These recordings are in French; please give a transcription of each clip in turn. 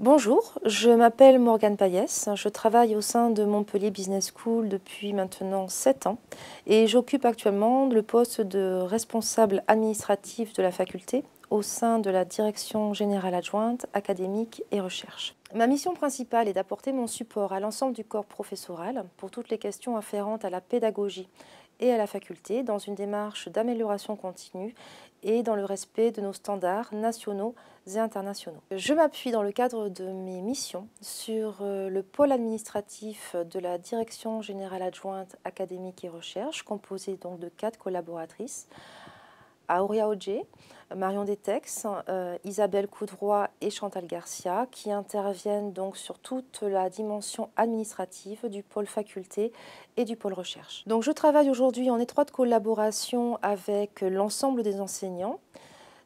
Bonjour, je m'appelle Morgane Payès, je travaille au sein de Montpellier Business School depuis maintenant 7 ans et j'occupe actuellement le poste de responsable administratif de la faculté au sein de la direction générale adjointe, académique et recherche. Ma mission principale est d'apporter mon support à l'ensemble du corps professoral pour toutes les questions afférentes à la pédagogie et à la faculté dans une démarche d'amélioration continue et dans le respect de nos standards nationaux et internationaux. Je m'appuie dans le cadre de mes missions sur le pôle administratif de la Direction générale adjointe académique et recherche, composé donc de 4 collaboratrices, Auria Odje, Marion Detex, Isabelle Coudroy et Chantal Garcia, qui interviennent donc sur toute la dimension administrative du pôle faculté et du pôle recherche. Donc je travaille aujourd'hui en étroite collaboration avec l'ensemble des enseignants.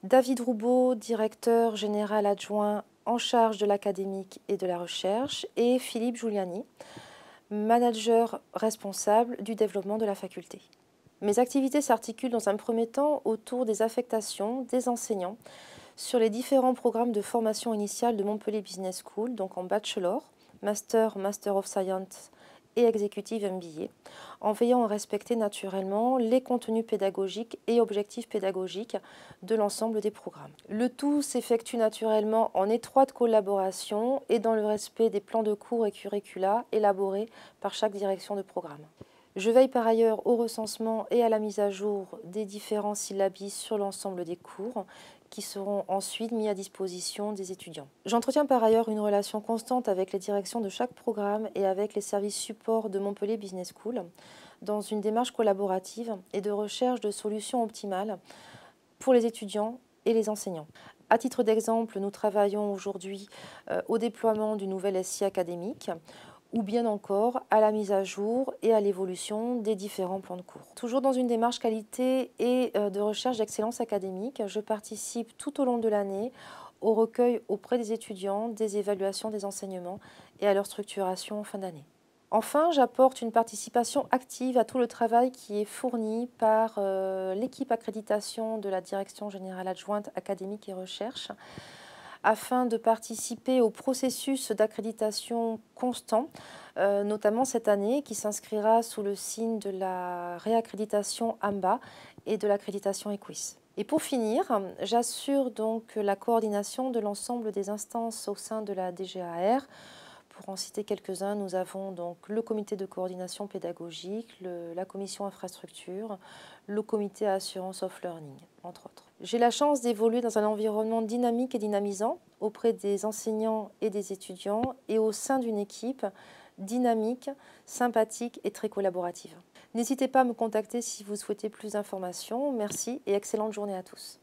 David Roubaud, directeur général adjoint en charge de l'académique et de la recherche, et Philippe Giuliani, manager responsable du développement de la faculté. Mes activités s'articulent dans un premier temps autour des affectations des enseignants sur les différents programmes de formation initiale de Montpellier Business School, donc en bachelor, master, master of science et executive MBA, en veillant à respecter naturellement les contenus pédagogiques et objectifs pédagogiques de l'ensemble des programmes. Le tout s'effectue naturellement en étroite collaboration et dans le respect des plans de cours et curricula élaborés par chaque direction de programme. Je veille par ailleurs au recensement et à la mise à jour des différents syllabis sur l'ensemble des cours qui seront ensuite mis à disposition des étudiants. J'entretiens par ailleurs une relation constante avec les directions de chaque programme et avec les services support de Montpellier Business School dans une démarche collaborative et de recherche de solutions optimales pour les étudiants et les enseignants. À titre d'exemple, nous travaillons aujourd'hui au déploiement du nouvel SI académique, ou bien encore à la mise à jour et à l'évolution des différents plans de cours. Toujours dans une démarche qualité et de recherche d'excellence académique, je participe tout au long de l'année au recueil auprès des étudiants des évaluations des enseignements et à leur structuration en fin d'année. Enfin, j'apporte une participation active à tout le travail qui est fourni par l'équipe accréditation de la Direction générale adjointe académique et recherche, afin de participer au processus d'accréditation constant, notamment cette année, qui s'inscrira sous le signe de la réaccréditation AMBA et de l'accréditation EQUIS. Et pour finir, j'assure donc la coordination de l'ensemble des instances au sein de la DGAR. Pour en citer quelques-uns, nous avons donc le comité de coordination pédagogique, la commission infrastructure, le comité assurance of learning, entre autres. J'ai la chance d'évoluer dans un environnement dynamique et dynamisant auprès des enseignants et des étudiants et au sein d'une équipe dynamique, sympathique et très collaborative. N'hésitez pas à me contacter si vous souhaitez plus d'informations. Merci et excellente journée à tous.